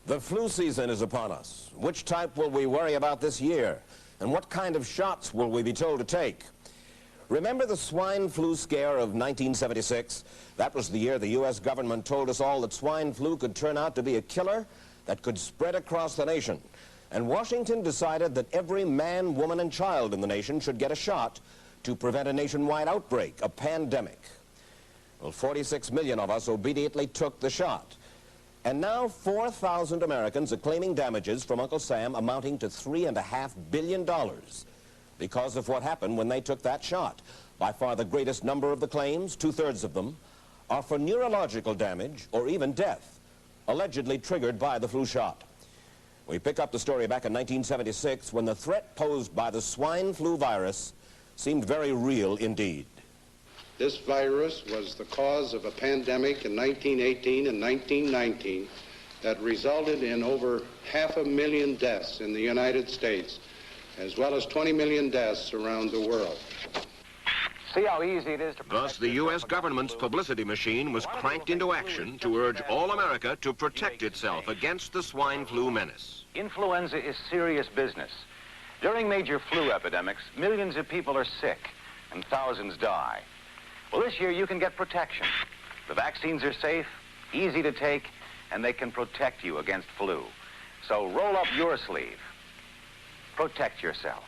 The flu season is upon us. Which type will we worry about this year? And what kind of shots will we be told to take? Remember the swine flu scare of 1976? That was the year the U.S. government told us all that swine flu could turn out to be a killer that could spread across the nation. And Washington decided that every man, woman, and child in the nation should get a shot to prevent a nationwide outbreak, a pandemic. Well, 46 million of us obediently took the shot. And now 4,000 Americans are claiming damages from Uncle Sam amounting to $3.5 billion because of what happened when they took that shot. By far the greatest number of the claims, 2/3 of them, are for neurological damage or even death, allegedly triggered by the flu shot. We pick up the story back in 1976 when the threat posed by the swine flu virus seemed very real indeed. This virus was the cause of a pandemic in 1918 and 1919 that resulted in over 500,000 deaths in the United States, as well as 20 million deaths around the world. See how easy it is to... Thus, the U.S. government's publicity machine was cranked into action to urge all America to protect itself against the swine flu menace. Influenza is serious business. During major flu epidemics, millions of people are sick and thousands die. Well, this year you can get protection. The vaccines are safe, easy to take, and they can protect you against flu. So roll up your sleeve. Protect yourself.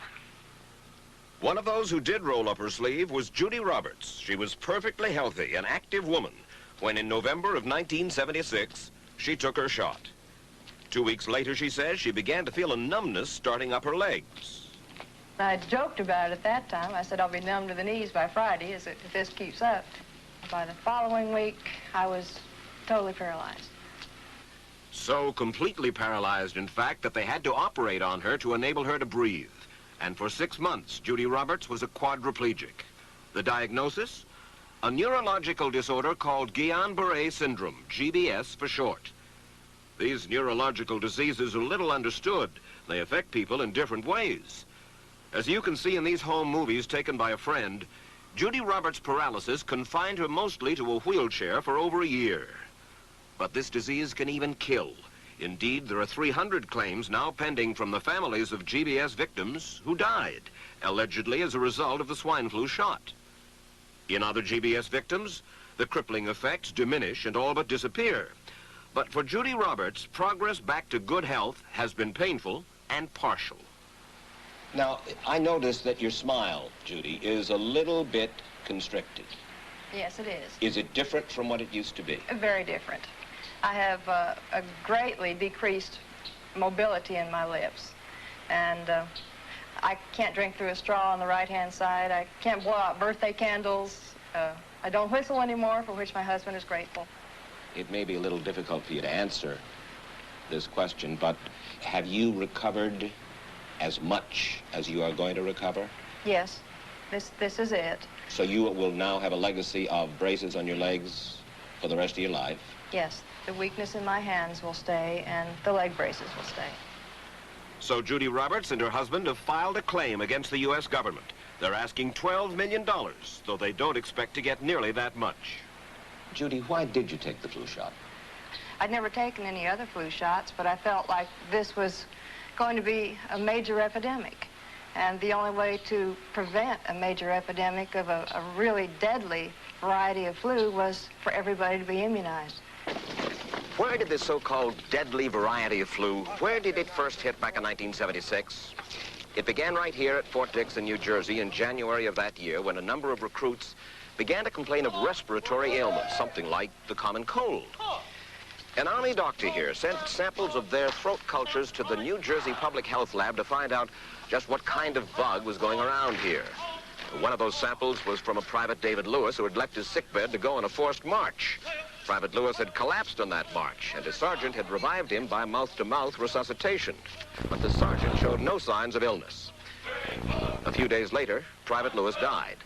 One of those who did roll up her sleeve was Judy Roberts. She was perfectly healthy, an active woman, when in November of 1976, she took her shot. 2 weeks later, she says, she began to feel a numbness starting up her legs. I joked about it at that time. I said, I'll be numb to the knees by Friday if this keeps up. By the following week, I was totally paralyzed. So completely paralyzed, in fact, that they had to operate on her to enable her to breathe. And for 6 months, Judy Roberts was a quadriplegic. The diagnosis? A neurological disorder called Guillain-Barré syndrome, GBS for short. These neurological diseases are little understood. They affect people in different ways. As you can see in these home movies taken by a friend, Judy Roberts' paralysis confined her mostly to a wheelchair for over a year. But this disease can even kill. Indeed, there are 300 claims now pending from the families of GBS victims who died, allegedly as a result of the swine flu shot. In other GBS victims, the crippling effects diminish and all but disappear. But for Judy Roberts, progress back to good health has been painful and partial. Now, I noticed that your smile, Judy, is a little bit constricted. Yes, it is. Is it different from what it used to be? Very different. I have a greatly decreased mobility in my lips. And I can't drink through a straw on the right-hand side. I can't blow out birthday candles. I don't whistle anymore, for which my husband is grateful. It may be a little difficult for you to answer this question, but have you recovered as much as you are going to recover? Yes, this is it. So you will now have a legacy of braces on your legs for the rest of your life? Yes, the weakness in my hands will stay and the leg braces will stay. So Judy Roberts and her husband have filed a claim against the U.S. government. They're asking $12 million, though they don't expect to get nearly that much. Judy, why did you take the flu shot? I'd never taken any other flu shots, but I felt like this was going to be a major epidemic. And the only way to prevent a major epidemic of a really deadly variety of flu was for everybody to be immunized. Where did this so-called deadly variety of flu, where did it first hit back in 1976? It began right here at Fort Dix in New Jersey in January of that year when a number of recruits began to complain of respiratory ailments, something like the common cold. An Army doctor here sent samples of their throat cultures to the New Jersey Public Health Lab to find out just what kind of bug was going around here. One of those samples was from a Private David Lewis who had left his sickbed to go on a forced march. Private Lewis had collapsed on that march, and his sergeant had revived him by mouth-to-mouth resuscitation. But the sergeant showed no signs of illness. A few days later, Private Lewis died.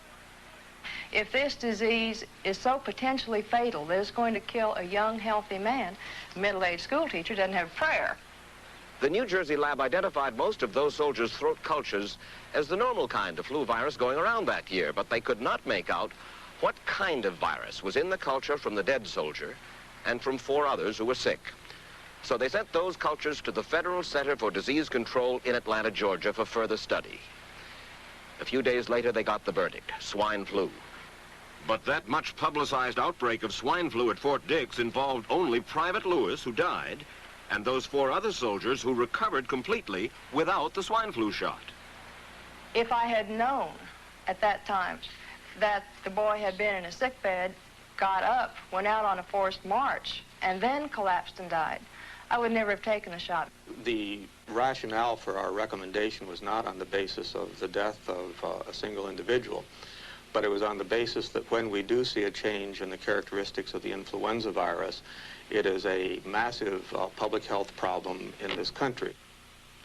If this disease is so potentially fatal that it's going to kill a young, healthy man, a middle-aged school teacher doesn't have a prayer. The New Jersey lab identified most of those soldiers' throat cultures as the normal kind of flu virus going around that year, but they could not make out what kind of virus was in the culture from the dead soldier and from 4 others who were sick. So they sent those cultures to the Federal Center for Disease Control in Atlanta, Georgia for further study. A few days later, they got the verdict: swine flu. But that much publicized outbreak of swine flu at Fort Dix involved only Private Lewis, who died, and those 4 other soldiers who recovered completely without the swine flu shot. If I had known at that time that the boy had been in a sick bed, got up, went out on a forced march, and then collapsed and died, I would never have taken the shot. The rationale for our recommendation was not on the basis of the death of a single individual, but it was on the basis that when we do see a change in the characteristics of the influenza virus, it is a massive public health problem in this country.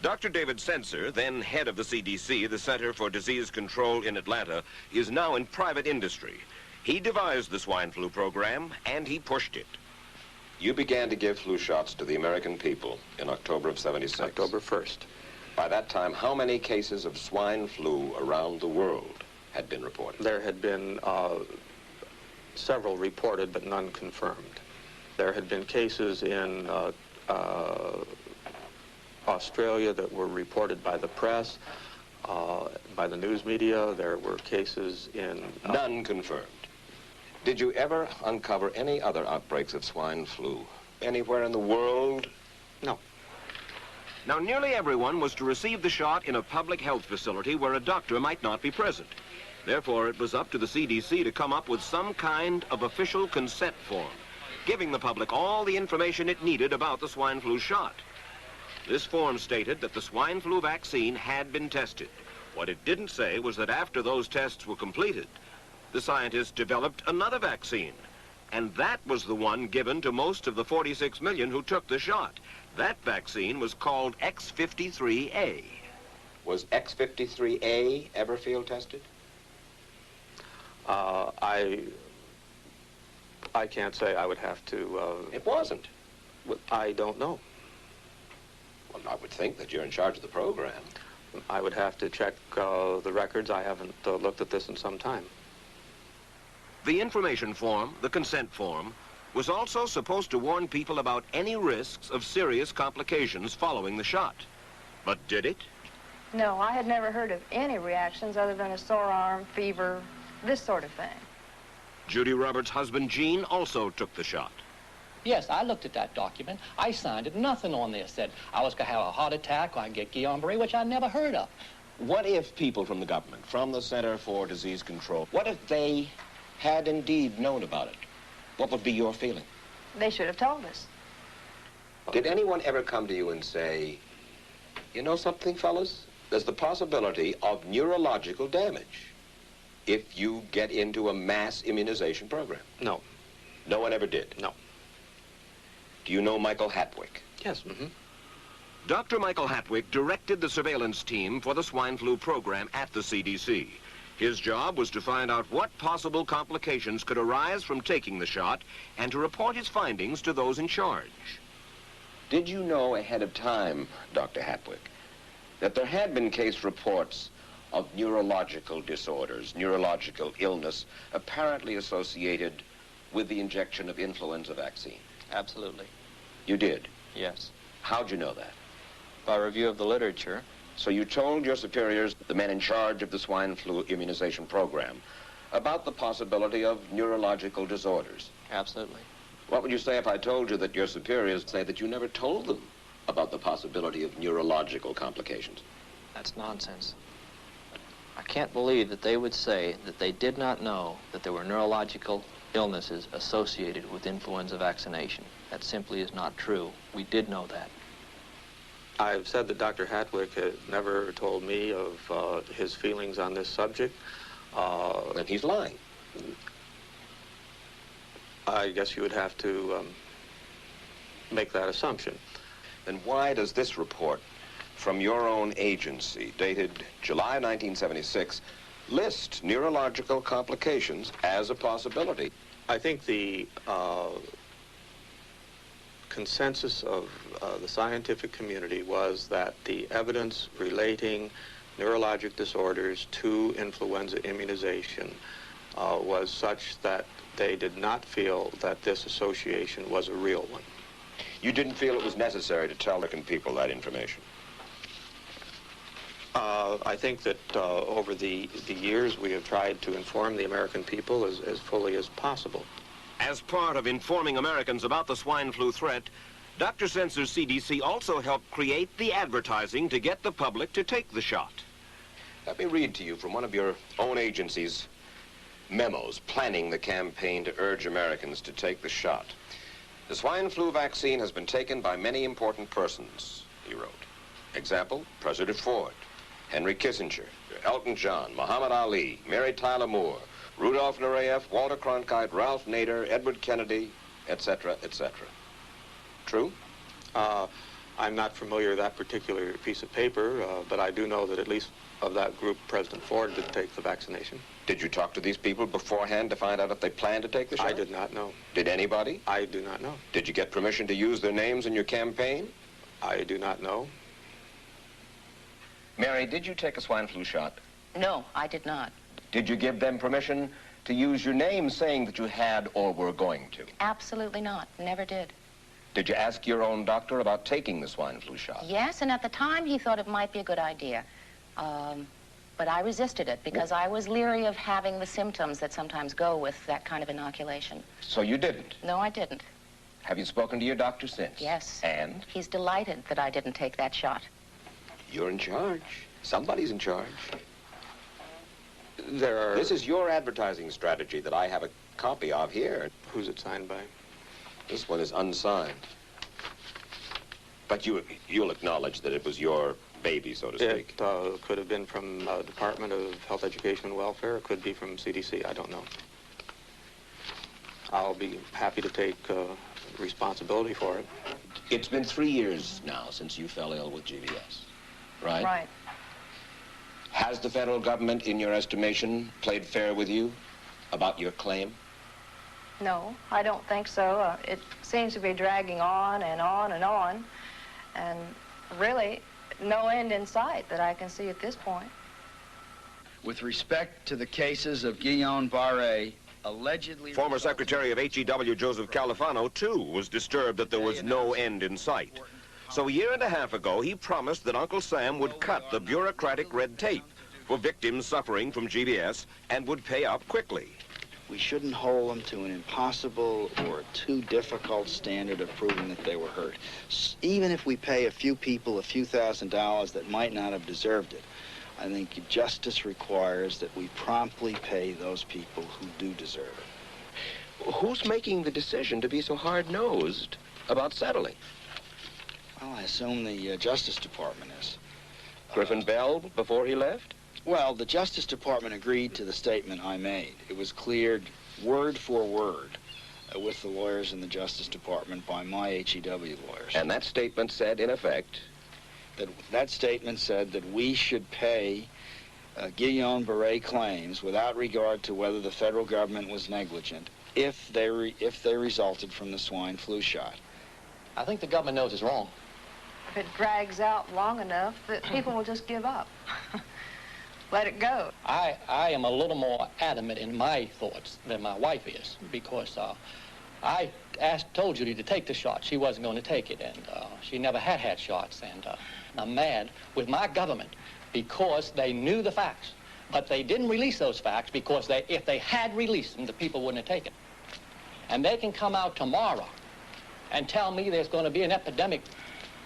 Dr. David Senser, then head of the CDC, the Center for Disease Control in Atlanta, is now in private industry. He devised the swine flu program, and he pushed it. You began to give flu shots to the American people in October of '76. October 1st. By that time, how many cases of swine flu around the world had been reported? There had been several reported, but none confirmed. There had been cases in Australia that were reported by the press, by the news media. There were cases in... None confirmed. Did you ever uncover any other outbreaks of swine flu anywhere in the world? No. Now, nearly everyone was to receive the shot in a public health facility where a doctor might not be present. Therefore, it was up to the CDC to come up with some kind of official consent form, giving the public all the information it needed about the swine flu shot. This form stated that the swine flu vaccine had been tested. What it didn't say was that after those tests were completed, the scientists developed another vaccine, and that was the one given to most of the 46 million who took the shot. That vaccine was called X53A. Was X53A ever field tested? I can't say. I would have to... It wasn't. I don't know. Well, I would think that you're in charge of the program. I would have to check the records. I haven't looked at this in some time. The information form, the consent form, was also supposed to warn people about any risks of serious complications following the shot. But did it? No, I had never heard of any reactions other than a sore arm, fever, this sort of thing. Judy Roberts' husband, Gene, also took the shot. Yes, I looked at that document. I signed it. Nothing on there said I was going to have a heart attack or I get Guillain-Barré, which I never heard of. What if people from the government, from the Center for Disease Control, what if they had indeed known about it? What would be your feeling? They should have told us. Did anyone ever come to you and say, you know something, fellas? There's the possibility of neurological damage if you get into a mass immunization program? No. No one ever did? No. Do you know Michael Hatwick? Yes. Mm-hmm. Dr. Michael Hatwick directed the surveillance team for the swine flu program at the CDC. His job was to find out what possible complications could arise from taking the shot and to report his findings to those in charge. Did you know ahead of time, Dr. Hatwick, that there had been case reports of neurological disorders, neurological illness, apparently associated with the injection of influenza vaccine? Absolutely. You did? Yes. How'd you know that? By review of the literature. So you told your superiors, the men in charge of the swine flu immunization program, about the possibility of neurological disorders? Absolutely. What would you say if I told you that your superiors say that you never told them about the possibility of neurological complications? That's nonsense. I can't believe that they would say that they did not know that there were neurological illnesses associated with influenza vaccination. That simply is not true. We did know that. I've said that Dr. Hatwick has never told me of his feelings on this subject. Then he's lying. I guess you would have to make that assumption. Then why does this report from your own agency, dated July 1976, list neurological complications as a possibility? I think the consensus of the scientific community was that the evidence relating neurologic disorders to influenza immunization was such that they did not feel that this association was a real one. You didn't feel it was necessary to tell the people that information? I think that over the years we have tried to inform the American people as fully as possible. As part of informing Americans about the swine flu threat, Dr. Sensor's CDC also helped create the advertising to get the public to take the shot. Let me read to you from one of your own agency's memos planning the campaign to urge Americans to take the shot. The swine flu vaccine has been taken by many important persons, he wrote. Example, President Ford, Henry Kissinger, Elton John, Muhammad Ali, Mary Tyler Moore, Rudolph Nureyev, Walter Cronkite, Ralph Nader, Edward Kennedy, etc., etc. True? I'm not familiar with that particular piece of paper, but I do know that at least of that group, President Ford did take the vaccination. Did you talk to these people beforehand to find out if they planned to take the shot? I did not know. Did anybody? I do not know. Did you get permission to use their names in your campaign? I do not know. Mary, did you take a swine flu shot? No, I did not. Did you give them permission to use your name saying that you had or were going to? Absolutely not. Never did. Did you ask your own doctor about taking the swine flu shot? Yes, and at the time he thought it might be a good idea. But I resisted it because I was leery of having the symptoms that sometimes go with that kind of inoculation. So you didn't? No, I didn't. Have you spoken to your doctor since? Yes. And? He's delighted that I didn't take that shot. You're in charge. Somebody's in charge. This is your advertising strategy that I have a copy of here. Who's it signed by? This one is unsigned. But you'll acknowledge that it was your baby, so to speak. It could have been from Department of Health, Education, and Welfare. It could be from CDC. I don't know. I'll be happy to take responsibility for it. It's been 3 years now since you fell ill with GBS, right? Right. Has the federal government, in your estimation, played fair with you about your claim? No, I don't think so. It seems to be dragging on and on and on, and really no end in sight that I can see at this point. With respect to the cases of Guillain-Barré, allegedly... Former Secretary of HEW Joseph Califano, too, was disturbed that there was no end in sight. So a year and a half ago, he promised that Uncle Sam would cut the bureaucratic red tape for victims suffering from GBS and would pay up quickly. We shouldn't hold them to an impossible or too difficult standard of proving that they were hurt. Even if we pay a few people a few $1,000s that might not have deserved it, I think justice requires that we promptly pay those people who do deserve it. Who's making the decision to be so hard-nosed about settling? Well, I assume the Justice Department is. Griffin Bell before he left? Well, the Justice Department agreed to the statement I made. It was cleared word for word with the lawyers in the Justice Department by my HEW lawyers. And that statement said, in effect? That statement said that we should pay Guillain-Barré claims without regard to whether the federal government was negligent if they resulted from the swine flu shot. I think the government knows it's wrong. If it drags out long enough, that people will just give up. Let it go. I am a little more adamant in my thoughts than my wife is, because I told Judy to take the shot. She wasn't going to take it, and she never had shots, and I'm mad with my government because they knew the facts, but they didn't release those facts because if they had released them, the people wouldn't have taken. And they can come out tomorrow and tell me there's going to be an epidemic,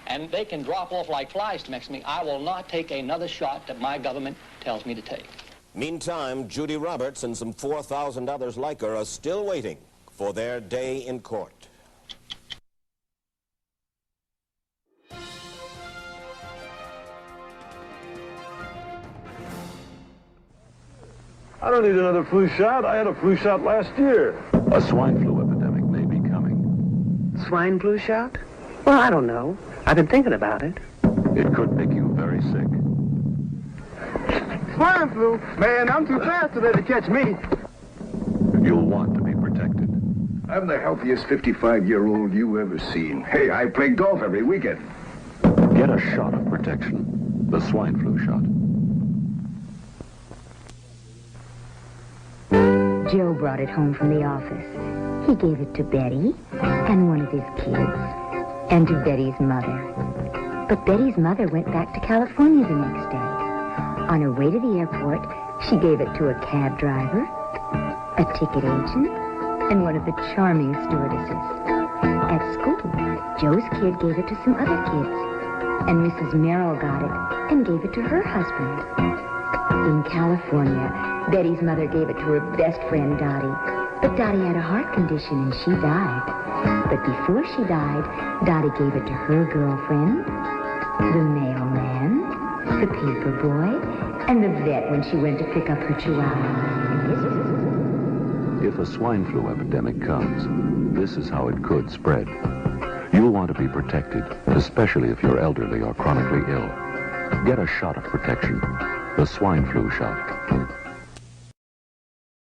and they can drop off like flies next to me. I will not take another shot that my government tells me to take. Meantime, Judy Roberts and some 4,000 others like her are still waiting for their day in court. I don't need another flu shot. I had a flu shot last year. A swine flu epidemic may be coming. Swine flu shot? Well, I don't know. I've been thinking about it. It could make you very sick. Swine flu? Man, I'm too fast today to catch me. You'll want to be protected. I'm the healthiest 55-year-old you ever seen. Hey, I play golf every weekend. Get a shot of protection. The swine flu shot. Joe brought it home from the office. He gave it to Betty and one of his kids. and to Betty's mother. But Betty's mother went back to California the next day. On her way to the airport, she gave it to a cab driver, a ticket agent, and one of the charming stewardesses. At school, Joe's kid gave it to some other kids, and Mrs. Merrill got it and gave it to her husband. In California, Betty's mother gave it to her best friend, Dottie, but Dottie had a heart condition and she died. But before she died, Dottie gave it to her girlfriend, the mailman, the paper boy, and the vet when she went to pick up her chihuahua. If a swine flu epidemic comes, this is how it could spread. You'll want to be protected, especially if you're elderly or chronically ill. Get a shot of protection, the swine flu shot.